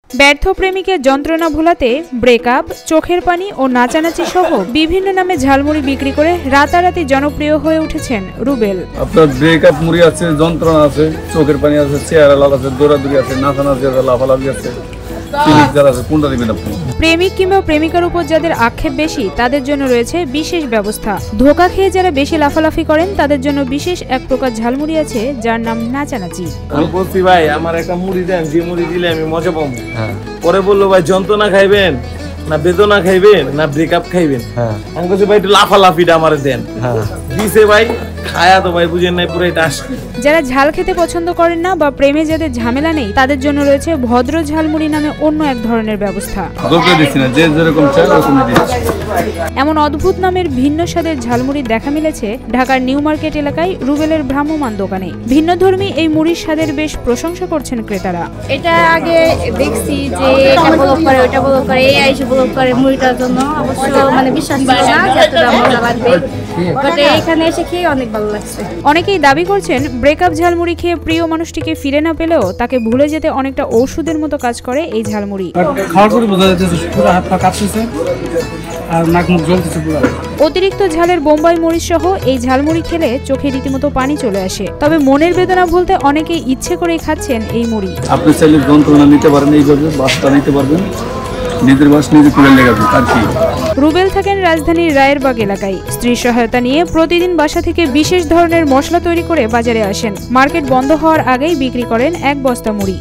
ব্যর্থ প্রেমিকের যন্ত্রণা ভোলাতে ব্রেকআপ, চোখের পানি ও নাচানাচি সহ বিভিন্ন নামে ঝালমুড়ি বিক্রি করে রাতারাতি জনপ্রিয় হয়ে উঠেছেন রুবেল। আপনার ব্রেকআপ মুড়ি আছে, যন্ত্রণা আছে, চোখের পানি আছে, চেহারা লাল আছে, দৌড়াদৌড়ি আছে, নাচানাচি আছে, লাফালাফি আছে। প্রেমিক কিংবা প্রেমিকার উপর যাদের আক্ষেপ বেশি তাদের জন্য রয়েছে বিশেষ ব্যবস্থা। ধোঁকা খেয়ে যারা বেশি লাফালাফি করেন তাদের জন্য বিশেষ এক প্রকার ঝালমুড়ি আছে যার নাম নাচানাচি। আমি বলছি ভাই আমার একটা মুড়ি দেন, যে মুড়ি দিলে আমি মজা পাবো। পরে বললো ভাই যন্ত্রণা খাইবেন না বেদনা খাইবেন না ব্রেকআপ খাইবেন। আমি বলছি ভাই একটু লাফালাফিটা আমার দেন। দিছে ভাই, খায়া তো ভাই বুঝেন নাই পুরো এটা আসে। যারা ঝাল খেতে পছন্দ করেন না বা প্রেমে যাদের ঝামেলা নেই তাদের জন্য রয়েছে ভদ্র ঝালমুড়ি নামে অন্য এক ধরনের ব্যবস্থা। এমন অদ্ভুত নামের ভিন্ন স্বাদের ঝালমুড়ি দেখা মিলেছে ঢাকার নিউ মার্কেট এলাকায় রুবেলের ভ্রাম্যমাণ দোকানে। ভিন্নধর্মী এই মুড়ির স্বাদের বেশ প্রশংসা করছেন ক্রেতারা। এটা আগে দেখছি যে এটা ব্লক করে ওটা ব্লক করে এই আইসে ব্লক করে মুড়িটার জন্য অবশ্য মানে বিশ্বাস ছিল না যে এতটা মজা লাগবে, বাট এখানে এসে খেয়ে অনেক ভালো লাগছে। অনেকেই দাবি করছেন ব্রেকআপ ঝালমুড়ি খেয়ে প্রিয় মানুষটিকে ফিরে না পেলেও তাকে ভুলে যেতে অনেকটা ঔষধের মতো কাজ করে এই ঝালমুড়ি। খাওয়ার পরে বোঝা যাচ্ছে পুরো হাত পা কাঁপতেছে আর নাক মুখ জ্বলতেছে পুরো। অতিরিক্ত ঝালের বোম্বাই মরিচ সহ এই ঝালমুড়ি খেলে চোখে রীতিমতো পানি চলে আসে। তবে মনের বেদনা ভুলতে অনেকেই ইচ্ছে করেই খাচ্ছেন এই মুড়ি। আপনি চাইলে যন্ত্রণা নিতে পারেন, এইভাবে বাসটা নিতে পারবেন, নিজের বাস নিজে তুলে লেগাবেন। আর কি রুবেল থাকেন রাজধানীর রায়েরবাগ এলাকায়। স্ত্রীর সহায়তা নিয়ে প্রতিদিন বাসা থেকে বিশেষ ধরনের মশলা তৈরি করে বাজারে আসেন। মার্কেট বন্ধ হওয়ার আগেই বিক্রি করেন এক বস্তা মুড়ি।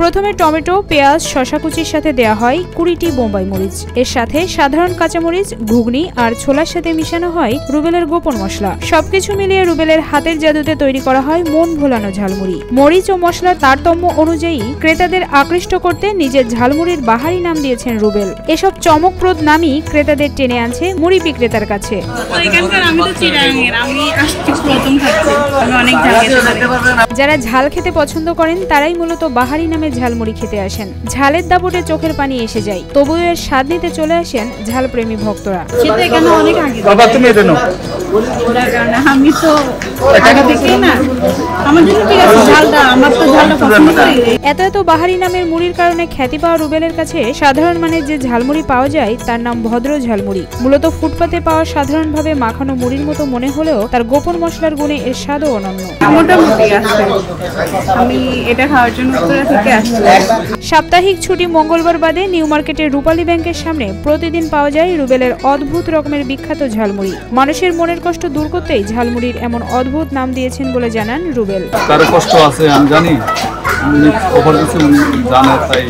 প্রথমে টমেটো, পেঁয়াজ, শসা কুচির সাথে দেয়া হয় 20টি বোম্বাই মরিচ। এর সাথে সাধারণ কাঁচামরিচ, ঘুগনি আর ছোলার সাথে মিশানো হয় রুবেলের গোপন মশলা। সবকিছু মিলিয়ে রুবেলের হাতের জাদুতে তৈরি করা হয় মন ভোলানো ঝালমুড়ি। মরিচ ও মশলার তারতম্য অনুযায়ী ক্রেতাদের আকৃষ্ট করতে নিজের ঝালমুড়ির বাহারি নাম দিয়েছেন রুবেল। এসব চমকপ্রদ নামই ক্রেতাদের টেনে আনছে মুড়ি বিক্রেতার কাছে। যারা ঝাল খেতে পছন্দ করেন তারাই মূলত বাহারি নামে ঝালমুড়ি খেতে আসেন। ঝালের দাপটে চোখের পানি এসে যায়, তবুও এর স্বাদ নিতে চলে আসেন ঝালপ্রেমী ভক্তরা। আমি তো এত এত বাহারি নামের মুড়ির কারণে খ্যাতি পাওয়া রুবেলের কাছে সাধারণ মানের যে ঝালমুড়ি পাওয়া যায় তার নাম ভদ্র ঝালমুড়ি। মূলত ফুটপাতে পাওয়া সাধারণভাবে মাখানো মুড়ির মতো মনে হলেও তার গোপন মশলার গুণে এর স্বাদও অনন্য। আমি এটা খাওয়ার জন্য উত্তরা থেকে আসছি। সাপ্তাহিক ছুটি মঙ্গলবার বাদে নিউ মার্কেটের রূপালী ব্যাংকের সামনে প্রতিদিন পাওয়া যায় রুবেলের অদ্ভুত রকমের বিখ্যাত ঝালমুড়ি। মানুষের মনের কষ্ট দূর করতেই ঝালমুড়ির এমন অদ্ভুত নাম দিয়েছেন বলে জানান রুবেল। কারো কষ্ট আছে আমি জানি, জানা তাই